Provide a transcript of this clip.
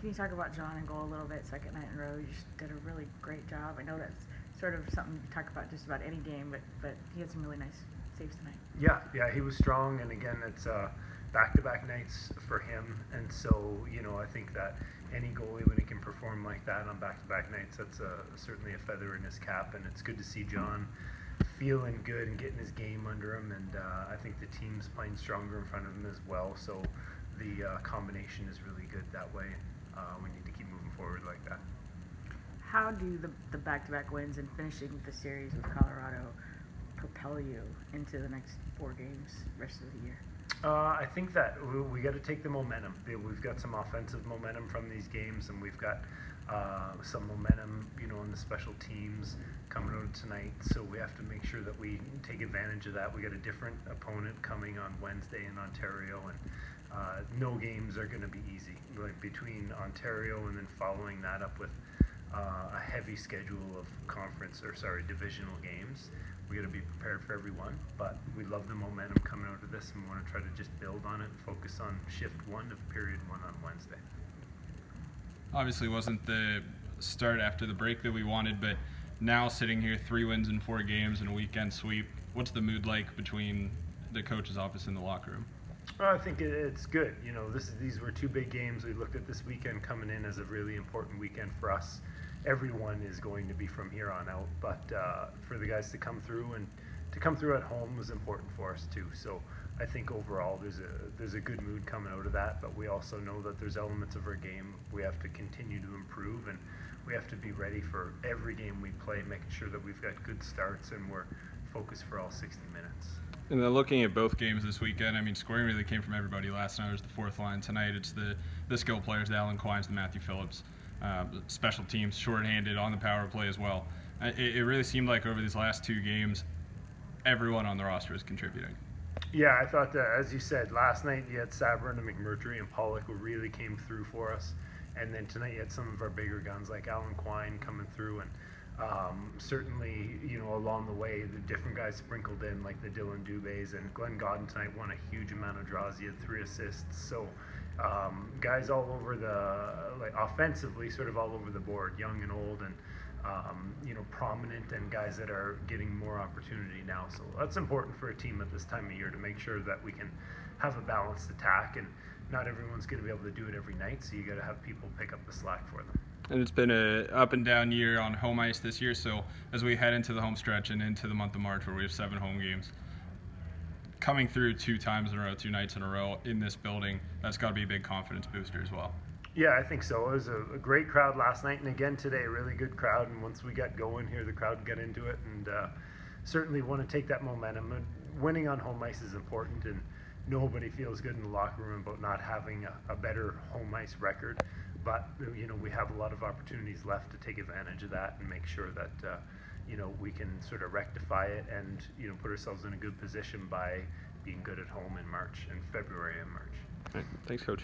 Can you talk about John and goal a little bit? Second night in a row, you just did a really great job. I know that's sort of something you talk about just about any game, but he had some really nice saves tonight. Yeah, he was strong, and again, it's back-to-back nights for him, and so I think that any goalie, when he can perform like that on back-to-back nights, that's certainly a feather in his cap, and it's good to see John feeling good and getting his game under him, and I think the team's playing stronger in front of him as well, so the combination is really good that way. We need to keep moving forward like that. How do the back-to-back wins and finishing the series with Colorado propel you into the next 4 games rest of the year? I think that we got to take the momentum. We've got some offensive momentum from these games, and we've got some momentum, in the special teams coming out tonight. So we have to make sure that we take advantage of that. We got a different opponent coming on Wednesday in Ontario, and no games are going to be easy. Like between Ontario and then following that up with a heavy schedule of divisional games. We got to be prepared for everyone, but we love the momentum coming out of this, and we want to try to just build on it and focus on shift 1 of period 1 on Wednesday. Obviously wasn't the start after the break that we wanted, but now sitting here 3 wins in 4 games and a weekend sweep, what's the mood like between the coach's office and the locker room? Well, I think it's good. These were 2 big games. We looked at this weekend coming in as a really important weekend for us. Everyone is going to be from here on out, but for the guys to come through and to come through at home was important for us too. So I think overall there's a good mood coming out of that, but we also know that there's elements of our game we have to continue to improve, and we have to be ready for every game we play, making sure that we've got good starts and we're focused for all 60 minutes. And then looking at both games this weekend, I mean, scoring really came from everybody. Last night it was the 4th line. Tonight it's the skill players, the Alan Quines, the Matthew Phillips. Special teams, shorthanded on the power play as well. It really seemed like over these last 2 games, everyone on the roster is contributing. Yeah, I thought that, as you said, last night you had Sabrin and McMurtry and Pollock who really came through for us. And then tonight you had some of our bigger guns like Alan Quine coming through, and certainly, along the way, the different guys sprinkled in, like the Dylan Dubés, and Glenn Godden tonight won a huge amount of draws. He had 3 assists. So guys all over offensively, sort of all over the board, young and old, and prominent, and guys that are getting more opportunity now. So that's important for a team at this time of year, to make sure that we can have a balanced attack, and not everyone's going to be able to do it every night, so you got to have people pick up the slack for them. And it's been a up and down year on home ice this year, so as we head into the home stretch and into the month of March where we have 7 home games, coming through 2 times in a row, 2 nights in a row in this building, that's got to be a big confidence booster as well. Yeah, I think so. It was a great crowd last night, and again today, a really good crowd. And once we got going here, the crowd got into it, and certainly want to take that momentum. And winning on home ice is important, and nobody feels good in the locker room about not having a better home ice record. But we have a lot of opportunities left to take advantage of that and make sure that we can sort of rectify it and put ourselves in a good position by being good at home in February and March. All right. Thanks, Coach.